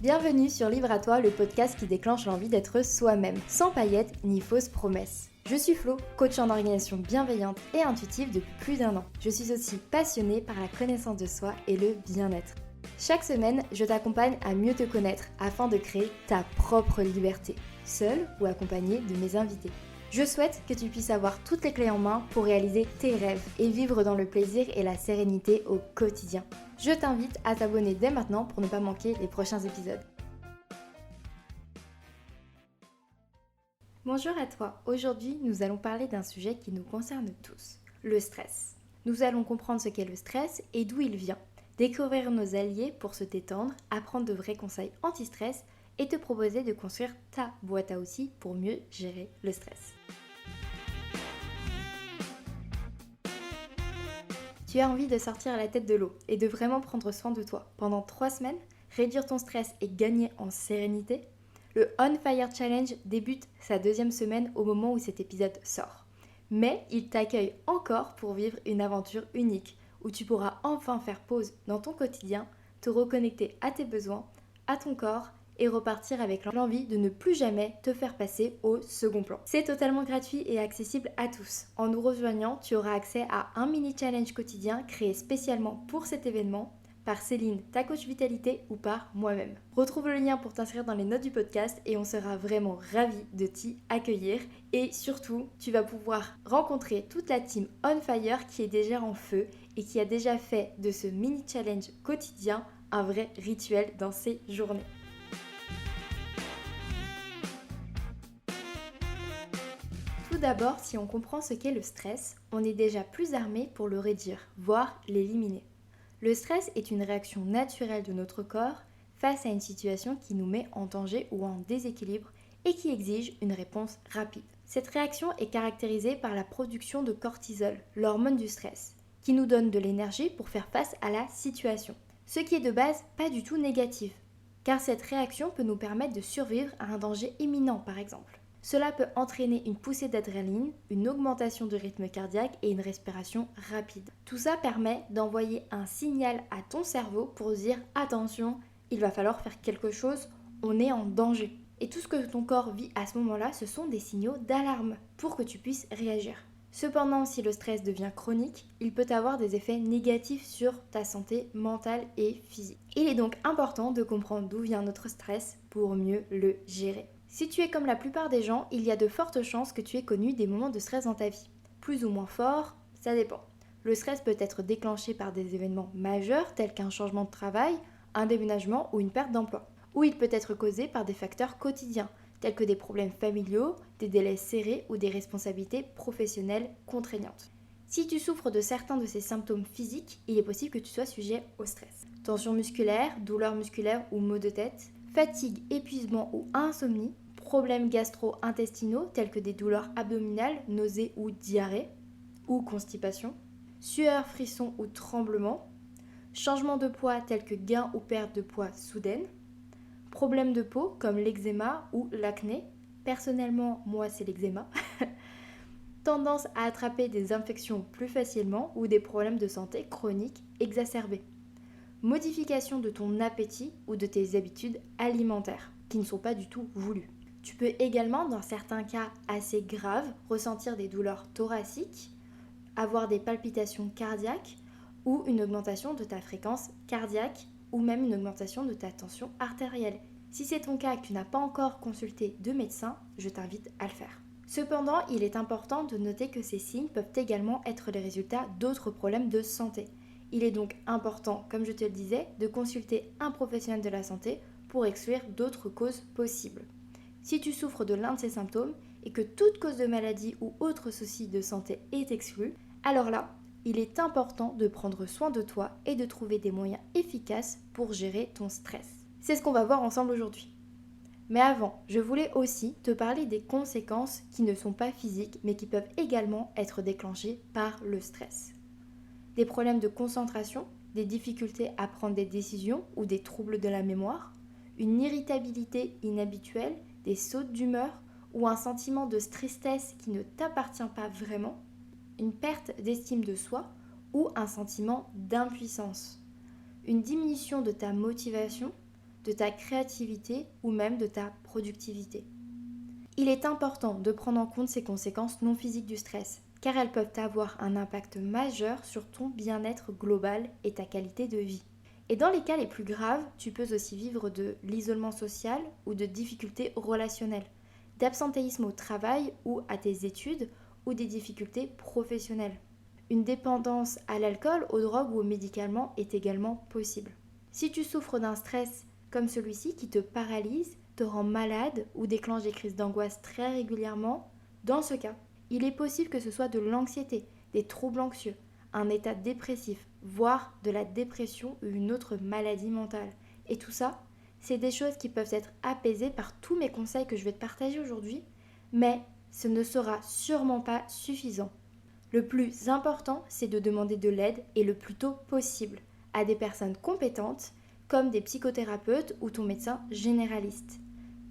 Bienvenue sur Livre à toi, le podcast qui déclenche l'envie d'être soi-même, sans paillettes ni fausses promesses. Je suis Flo, coach en organisation bienveillante et intuitive depuis plus d'1 an. Je suis aussi passionnée par la connaissance de soi et le bien-être. Chaque semaine, je t'accompagne à mieux te connaître afin de créer ta propre liberté, seule ou accompagnée de mes invités. Je souhaite que tu puisses avoir toutes les clés en main pour réaliser tes rêves et vivre dans le plaisir et la sérénité au quotidien. Je t'invite à t'abonner dès maintenant pour ne pas manquer les prochains épisodes. Bonjour à toi, aujourd'hui nous allons parler d'un sujet qui nous concerne tous, le stress. Nous allons comprendre ce qu'est le stress et d'où il vient, découvrir nos alliés pour se détendre, apprendre de vrais conseils anti-stress et te proposer de construire ta boîte à outils pour mieux gérer le stress. Tu as envie de sortir la tête de l'eau et de vraiment prendre soin de toi pendant 3 semaines, réduire ton stress et gagner en sérénité? Le On Fire Challenge débute sa 2e semaine au moment où cet épisode sort. Mais il t'accueille encore pour vivre une aventure unique où tu pourras enfin faire pause dans ton quotidien, te reconnecter à tes besoins, à ton corps et repartir avec l'envie de ne plus jamais te faire passer au second plan. C'est totalement gratuit et accessible à tous. En nous rejoignant, tu auras accès à un mini challenge quotidien créé spécialement pour cet événement par Céline, ta coach vitalité, ou par moi-même. Retrouve le lien pour t'inscrire dans les notes du podcast et on sera vraiment ravis de t'y accueillir. Et surtout, tu vas pouvoir rencontrer toute la team On Fire qui est déjà en feu et qui a déjà fait de ce mini challenge quotidien un vrai rituel dans ses journées. Tout d'abord, si on comprend ce qu'est le stress, on est déjà plus armé pour le réduire, voire l'éliminer. Le stress est une réaction naturelle de notre corps face à une situation qui nous met en danger ou en déséquilibre et qui exige une réponse rapide. Cette réaction est caractérisée par la production de cortisol, l'hormone du stress, qui nous donne de l'énergie pour faire face à la situation. Ce qui est de base pas du tout négatif, car cette réaction peut nous permettre de survivre à un danger imminent par exemple. Cela peut entraîner une poussée d'adrénaline, une augmentation du rythme cardiaque et une respiration rapide. Tout ça permet d'envoyer un signal à ton cerveau pour dire « Attention, il va falloir faire quelque chose, on est en danger ». Et tout ce que ton corps vit à ce moment-là, ce sont des signaux d'alarme pour que tu puisses réagir. Cependant, si le stress devient chronique, il peut avoir des effets négatifs sur ta santé mentale et physique. Il est donc important de comprendre d'où vient notre stress pour mieux le gérer. Si tu es comme la plupart des gens, il y a de fortes chances que tu aies connu des moments de stress dans ta vie. Plus ou moins forts, ça dépend. Le stress peut être déclenché par des événements majeurs tels qu'un changement de travail, un déménagement ou une perte d'emploi. Ou il peut être causé par des facteurs quotidiens tels que des problèmes familiaux, des délais serrés ou des responsabilités professionnelles contraignantes. Si tu souffres de certains de ces symptômes physiques, il est possible que tu sois sujet au stress. Tension musculaire, douleurs musculaires ou maux de tête, fatigue, épuisement ou insomnie, problèmes gastro-intestinaux tels que des douleurs abdominales, nausées ou diarrhée, ou constipation, sueur, frisson ou tremblement, changement de poids tels que gain ou perte de poids soudaine, problèmes de peau comme l'eczéma ou l'acné, personnellement moi c'est l'eczéma, tendance à attraper des infections plus facilement ou des problèmes de santé chroniques exacerbés, modification de ton appétit ou de tes habitudes alimentaires qui ne sont pas du tout voulues. Tu peux également, dans certains cas assez graves, ressentir des douleurs thoraciques, avoir des palpitations cardiaques ou une augmentation de ta fréquence cardiaque ou même une augmentation de ta tension artérielle. Si c'est ton cas et que tu n'as pas encore consulté de médecin, je t'invite à le faire. Cependant, il est important de noter que ces signes peuvent également être les résultats d'autres problèmes de santé. Il est donc important, comme je te le disais, de consulter un professionnel de la santé pour exclure d'autres causes possibles. Si tu souffres de l'un de ces symptômes et que toute cause de maladie ou autre souci de santé est exclue, alors là, il est important de prendre soin de toi et de trouver des moyens efficaces pour gérer ton stress. C'est ce qu'on va voir ensemble aujourd'hui. Mais avant, je voulais aussi te parler des conséquences qui ne sont pas physiques mais qui peuvent également être déclenchées par le stress. Des problèmes de concentration, des difficultés à prendre des décisions ou des troubles de la mémoire, une irritabilité inhabituelle, des sautes d'humeur ou un sentiment de tristesse qui ne t'appartient pas vraiment, une perte d'estime de soi ou un sentiment d'impuissance, une diminution de ta motivation, de ta créativité ou même de ta productivité. Il est important de prendre en compte ces conséquences non physiques du stress, car elles peuvent avoir un impact majeur sur ton bien-être global et ta qualité de vie. Et dans les cas les plus graves, tu peux aussi vivre de l'isolement social ou de difficultés relationnelles, d'absentéisme au travail ou à tes études ou des difficultés professionnelles. Une dépendance à l'alcool, aux drogues ou aux médicaments est également possible. Si tu souffres d'un stress comme celui-ci qui te paralyse, te rend malade ou déclenche des crises d'angoisse très régulièrement, dans ce cas, il est possible que ce soit de l'anxiété, des troubles anxieux, un état dépressif, voire de la dépression ou une autre maladie mentale. Et tout ça, c'est des choses qui peuvent être apaisées par tous mes conseils que je vais te partager aujourd'hui, mais ce ne sera sûrement pas suffisant. Le plus important, c'est de demander de l'aide et le plus tôt possible à des personnes compétentes comme des psychothérapeutes ou ton médecin généraliste.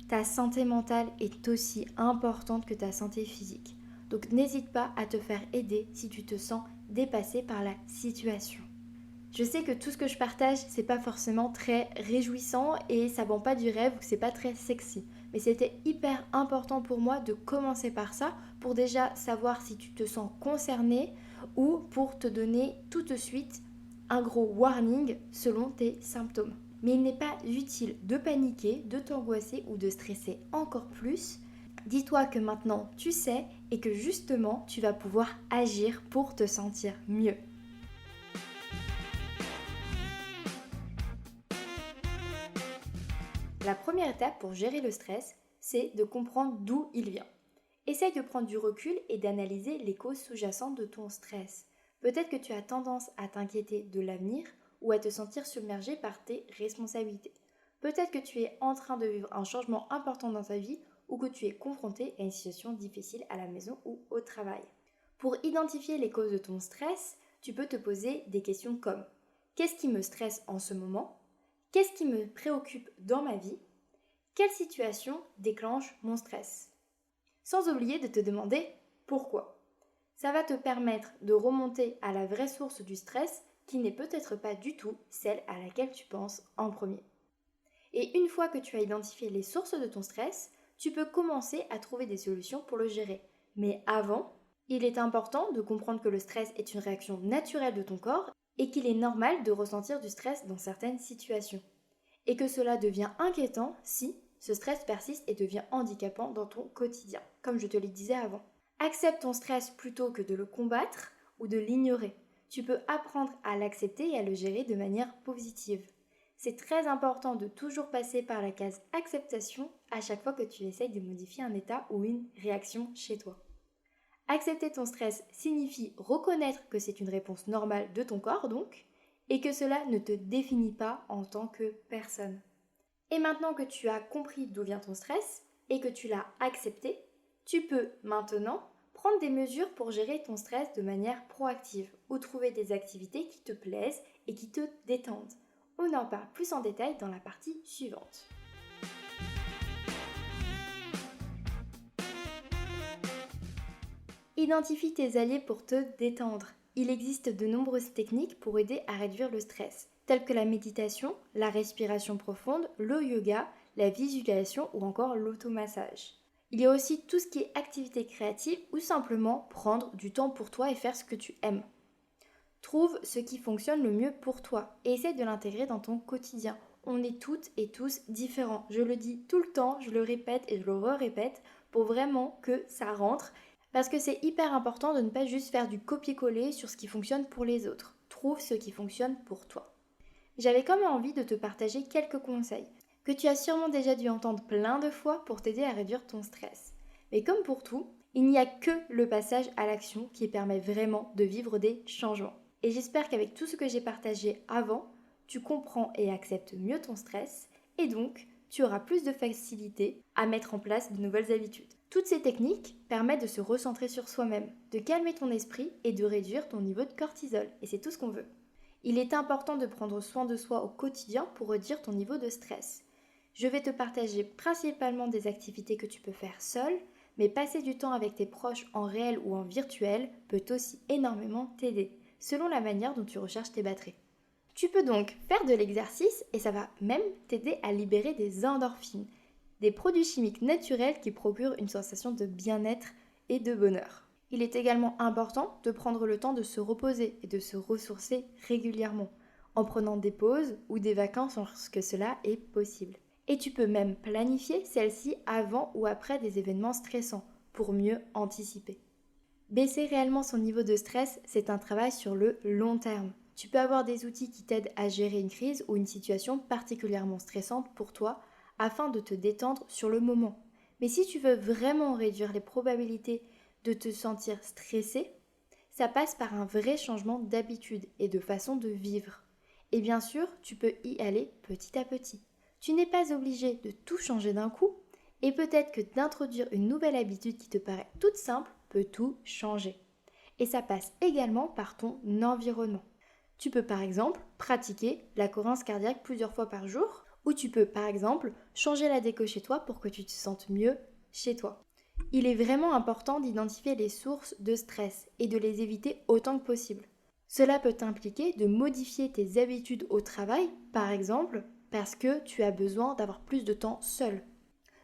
Ta santé mentale est aussi importante que ta santé physique. Donc n'hésite pas à te faire aider si tu te sens dépassé par la situation. Je sais que tout ce que je partage, c'est pas forcément très réjouissant et ça vend pas du rêve ou c'est pas très sexy. Mais c'était hyper important pour moi de commencer par ça pour déjà savoir si tu te sens concerné ou pour te donner tout de suite un gros warning selon tes symptômes. Mais il n'est pas utile de paniquer, de t'angoisser ou de stresser encore plus. Dis-toi que maintenant tu sais et que justement tu vas pouvoir agir pour te sentir mieux. La première étape pour gérer le stress, c'est de comprendre d'où il vient. Essaye de prendre du recul et d'analyser les causes sous-jacentes de ton stress. Peut-être que tu as tendance à t'inquiéter de l'avenir ou à te sentir submergé par tes responsabilités. Peut-être que tu es en train de vivre un changement important dans ta vie ou que tu es confronté à une situation difficile à la maison ou au travail. Pour identifier les causes de ton stress, tu peux te poser des questions comme: qu'est-ce qui me stresse en ce moment? Qu'est-ce qui me préoccupe dans ma vie? Quelle situation déclenche mon stress? Sans oublier de te demander pourquoi. Ça va te permettre de remonter à la vraie source du stress qui n'est peut-être pas du tout celle à laquelle tu penses en premier. Et une fois que tu as identifié les sources de ton stress, tu peux commencer à trouver des solutions pour le gérer. Mais avant, il est important de comprendre que le stress est une réaction naturelle de ton corps et qu'il est normal de ressentir du stress dans certaines situations. Et que cela devient inquiétant si ce stress persiste et devient handicapant dans ton quotidien, comme je te le disais avant. Accepte ton stress plutôt que de le combattre ou de l'ignorer. Tu peux apprendre à l'accepter et à le gérer de manière positive. C'est très important de toujours passer par la case acceptation à chaque fois que tu essayes de modifier un état ou une réaction chez toi. Accepter ton stress signifie reconnaître que c'est une réponse normale de ton corps donc, et que cela ne te définit pas en tant que personne. Et maintenant que tu as compris d'où vient ton stress et que tu l'as accepté, tu peux maintenant prendre des mesures pour gérer ton stress de manière proactive ou trouver des activités qui te plaisent et qui te détendent. On en parle plus en détail dans la partie suivante. Identifie tes alliés pour te détendre. Il existe de nombreuses techniques pour aider à réduire le stress, telles que la méditation, la respiration profonde, le yoga, la visualisation ou encore l'automassage. Il y a aussi tout ce qui est activité créative ou simplement prendre du temps pour toi et faire ce que tu aimes. Trouve ce qui fonctionne le mieux pour toi et essaie de l'intégrer dans ton quotidien. On est toutes et tous différents. Je le dis tout le temps, je le répète et je le répète pour vraiment que ça rentre. Parce que c'est hyper important de ne pas juste faire du copier-coller sur ce qui fonctionne pour les autres. Trouve ce qui fonctionne pour toi. J'avais quand même envie de te partager quelques conseils que tu as sûrement déjà dû entendre plein de fois pour t'aider à réduire ton stress. Mais comme pour tout, il n'y a que le passage à l'action qui permet vraiment de vivre des changements. Et j'espère qu'avec tout ce que j'ai partagé avant, tu comprends et acceptes mieux ton stress et donc tu auras plus de facilité à mettre en place de nouvelles habitudes. Toutes ces techniques permettent de se recentrer sur soi-même, de calmer ton esprit et de réduire ton niveau de cortisol. Et c'est tout ce qu'on veut. Il est important de prendre soin de soi au quotidien pour réduire ton niveau de stress. Je vais te partager principalement des activités que tu peux faire seul, mais passer du temps avec tes proches en réel ou en virtuel peut aussi énormément t'aider, selon la manière dont tu recharges tes batteries. Tu peux donc faire de l'exercice et ça va même t'aider à libérer des endorphines, des produits chimiques naturels qui procurent une sensation de bien-être et de bonheur. Il est également important de prendre le temps de se reposer et de se ressourcer régulièrement, en prenant des pauses ou des vacances lorsque cela est possible. Et tu peux même planifier celles-ci avant ou après des événements stressants pour mieux anticiper. Baisser réellement son niveau de stress, c'est un travail sur le long terme. Tu peux avoir des outils qui t'aident à gérer une crise ou une situation particulièrement stressante pour toi afin de te détendre sur le moment. Mais si tu veux vraiment réduire les probabilités de te sentir stressé, ça passe par un vrai changement d'habitude et de façon de vivre. Et bien sûr, tu peux y aller petit à petit. Tu n'es pas obligé de tout changer d'un coup, et peut-être que d'introduire une nouvelle habitude qui te paraît toute simple peut tout changer. Et ça passe également par ton environnement. Tu peux par exemple pratiquer la cohérence cardiaque plusieurs fois par jour, ou tu peux par exemple changer la déco chez toi pour que tu te sentes mieux chez toi. Il est vraiment important d'identifier les sources de stress et de les éviter autant que possible. Cela peut impliquer de modifier tes habitudes au travail, par exemple, parce que tu as besoin d'avoir plus de temps seul,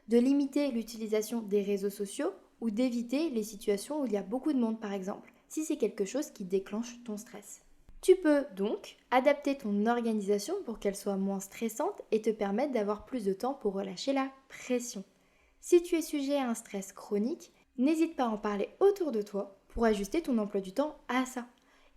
de limiter l'utilisation des réseaux sociaux ou d'éviter les situations où il y a beaucoup de monde, par exemple, si c'est quelque chose qui déclenche ton stress. Tu peux donc adapter ton organisation pour qu'elle soit moins stressante et te permettre d'avoir plus de temps pour relâcher la pression. Si tu es sujet à un stress chronique, n'hésite pas à en parler autour de toi pour ajuster ton emploi du temps à ça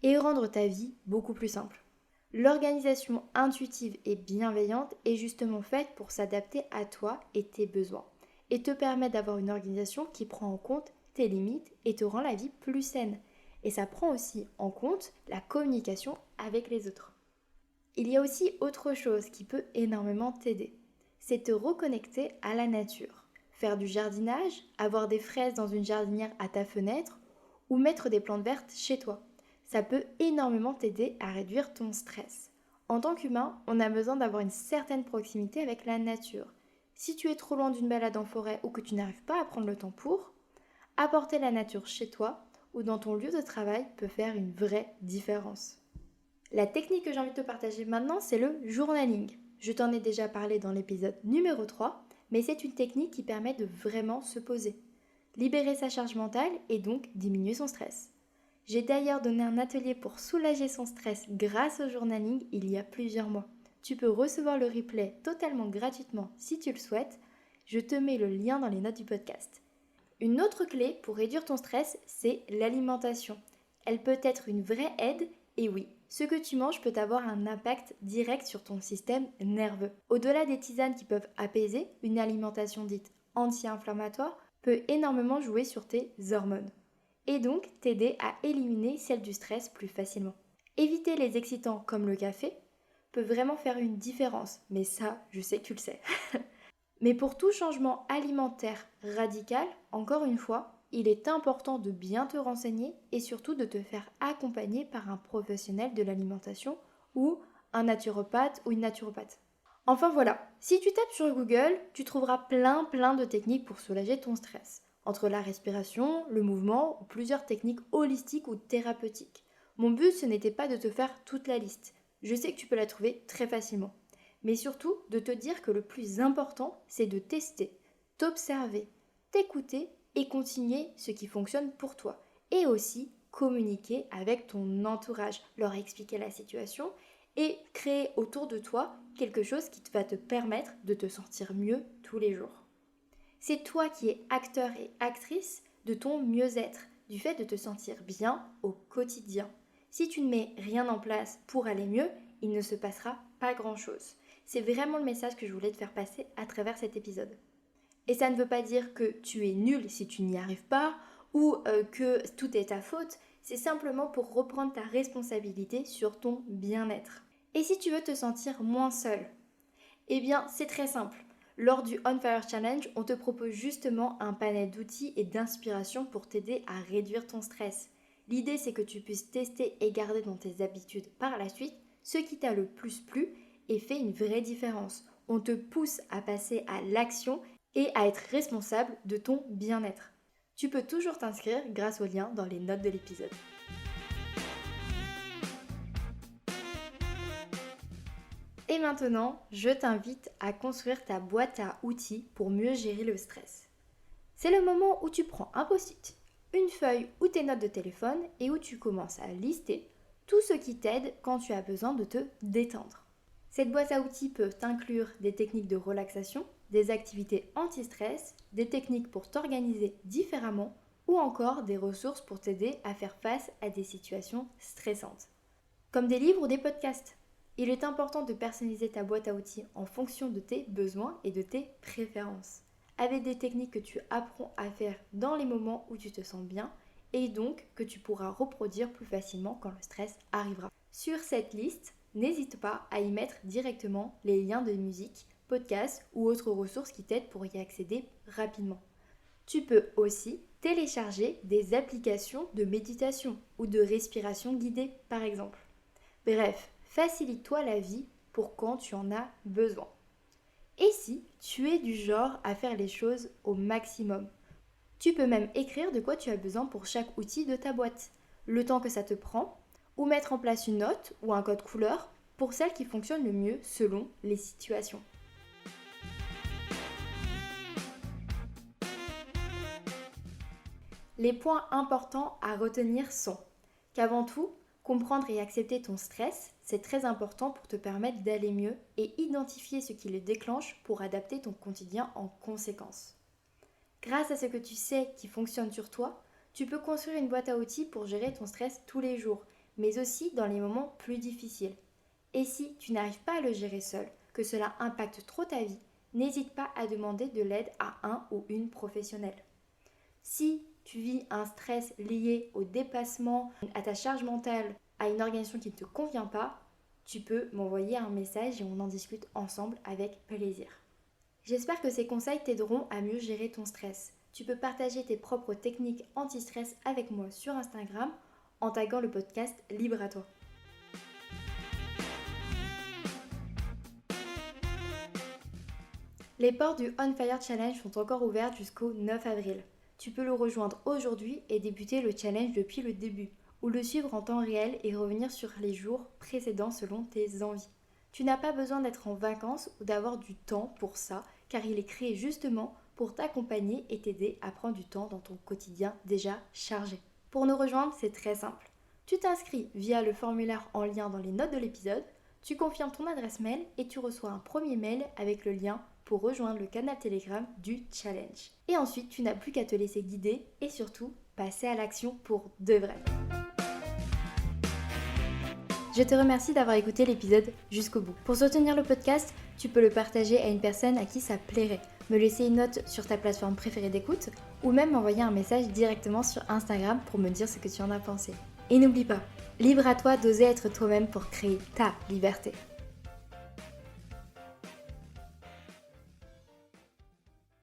et rendre ta vie beaucoup plus simple. L'organisation intuitive et bienveillante est justement faite pour s'adapter à toi et tes besoins et te permet d'avoir une organisation qui prend en compte tes limites et te rend la vie plus saine. Et ça prend aussi en compte la communication avec les autres. Il y a aussi autre chose qui peut énormément t'aider. C'est te reconnecter à la nature. Faire du jardinage, avoir des fraises dans une jardinière à ta fenêtre ou mettre des plantes vertes chez toi. Ça peut énormément t'aider à réduire ton stress. En tant qu'humain, on a besoin d'avoir une certaine proximité avec la nature. Si tu es trop loin d'une balade en forêt ou que tu n'arrives pas à prendre le temps pour, apporter la nature chez toi ou dans ton lieu de travail peut faire une vraie différence. La technique que j'ai envie de te partager maintenant, c'est le journaling. Je t'en ai déjà parlé dans l'épisode numéro 3, mais c'est une technique qui permet de vraiment se poser, libérer sa charge mentale et donc diminuer son stress. J'ai d'ailleurs donné un atelier pour soulager son stress grâce au journaling il y a plusieurs mois. Tu peux recevoir le replay totalement gratuitement si tu le souhaites. Je te mets le lien dans les notes du podcast. Une autre clé pour réduire ton stress, c'est l'alimentation. Elle peut être une vraie aide, et oui, ce que tu manges peut avoir un impact direct sur ton système nerveux. Au-delà des tisanes qui peuvent apaiser, une alimentation dite anti-inflammatoire peut énormément jouer sur tes hormones, et donc t'aider à éliminer celles du stress plus facilement. Éviter les excitants comme le café peut vraiment faire une différence, mais ça, je sais que tu le sais. Mais pour tout changement alimentaire radical, encore une fois, il est important de bien te renseigner et surtout de te faire accompagner par un professionnel de l'alimentation ou un naturopathe ou une naturopathe. Enfin voilà, si tu tapes sur Google, tu trouveras plein de techniques pour soulager ton stress. Entre la respiration, le mouvement ou plusieurs techniques holistiques ou thérapeutiques. Mon but, ce n'était pas de te faire toute la liste. Je sais que tu peux la trouver très facilement. Mais surtout de te dire que le plus important, c'est de tester, t'observer, t'écouter et continuer ce qui fonctionne pour toi. Et aussi communiquer avec ton entourage, leur expliquer la situation et créer autour de toi quelque chose qui va te permettre de te sentir mieux tous les jours. C'est toi qui es acteur et actrice de ton mieux-être, du fait de te sentir bien au quotidien. Si tu ne mets rien en place pour aller mieux, il ne se passera pas grand-chose. C'est vraiment le message que je voulais te faire passer à travers cet épisode. Et ça ne veut pas dire que tu es nul si tu n'y arrives pas ou que tout est ta faute. C'est simplement pour reprendre ta responsabilité sur ton bien-être. Et si tu veux te sentir moins seul, eh bien c'est très simple. Lors du On Fire Challenge, on te propose justement un panel d'outils et d'inspiration pour t'aider à réduire ton stress. L'idée c'est que tu puisses tester et garder dans tes habitudes par la suite ce qui t'a le plus plu et fait une vraie différence. On te pousse à passer à l'action et à être responsable de ton bien-être. Tu peux toujours t'inscrire grâce au lien dans les notes de l'épisode. Et maintenant, je t'invite à construire ta boîte à outils pour mieux gérer le stress. C'est le moment où tu prends un post-it, une feuille ou tes notes de téléphone et où tu commences à lister tout ce qui t'aide quand tu as besoin de te détendre. Cette boîte à outils peut inclure des techniques de relaxation, des activités anti-stress, des techniques pour t'organiser différemment ou encore des ressources pour t'aider à faire face à des situations stressantes. Comme des livres ou des podcasts. Il est important de personnaliser ta boîte à outils en fonction de tes besoins et de tes préférences, avec des techniques que tu apprends à faire dans les moments où tu te sens bien et donc que tu pourras reproduire plus facilement quand le stress arrivera. Sur cette liste, n'hésite pas à y mettre directement les liens de musique, podcasts ou autres ressources qui t'aident pour y accéder rapidement. Tu peux aussi télécharger des applications de méditation ou de respiration guidée par exemple. Bref, facilite-toi la vie pour quand tu en as besoin. Et si tu es du genre à faire les choses au maximum, tu peux même écrire de quoi tu as besoin pour chaque outil de ta boîte, le temps que ça te prend, ou mettre en place une note ou un code couleur pour celle qui fonctionne le mieux selon les situations. Les points importants à retenir sont qu'avant tout, comprendre et accepter ton stress, c'est très important pour te permettre d'aller mieux et identifier ce qui le déclenche pour adapter ton quotidien en conséquence. Grâce à ce que tu sais qui fonctionne sur toi, tu peux construire une boîte à outils pour gérer ton stress tous les jours, mais aussi dans les moments plus difficiles. Et si tu n'arrives pas à le gérer seul, que cela impacte trop ta vie, n'hésite pas à demander de l'aide à un ou une professionnelle. Si tu vis un stress lié au dépassement, à ta charge mentale, à une organisation qui ne te convient pas, tu peux m'envoyer un message et on en discute ensemble avec plaisir. J'espère que ces conseils t'aideront à mieux gérer ton stress. Tu peux partager tes propres techniques anti-stress avec moi sur Instagram en taguant le podcast Libre à toi. Les portes du On Fire Challenge sont encore ouvertes jusqu'au 9 avril. Tu peux le rejoindre aujourd'hui et débuter le challenge depuis le début, ou le suivre en temps réel et revenir sur les jours précédents selon tes envies. Tu n'as pas besoin d'être en vacances ou d'avoir du temps pour ça, car il est créé justement pour t'accompagner et t'aider à prendre du temps dans ton quotidien déjà chargé. Pour nous rejoindre, c'est très simple. Tu t'inscris via le formulaire en lien dans les notes de l'épisode, tu confirmes ton adresse mail et tu reçois un premier mail avec le lien pour rejoindre le canal Telegram du challenge. Et ensuite, tu n'as plus qu'à te laisser guider et surtout passer à l'action pour de vrai. Je te remercie d'avoir écouté l'épisode jusqu'au bout. Pour soutenir le podcast, tu peux le partager à une personne à qui ça plairait, me laisser une note sur ta plateforme préférée d'écoute ou même m'envoyer un message directement sur Instagram pour me dire ce que tu en as pensé. Et n'oublie pas, libre à toi d'oser être toi-même pour créer ta liberté.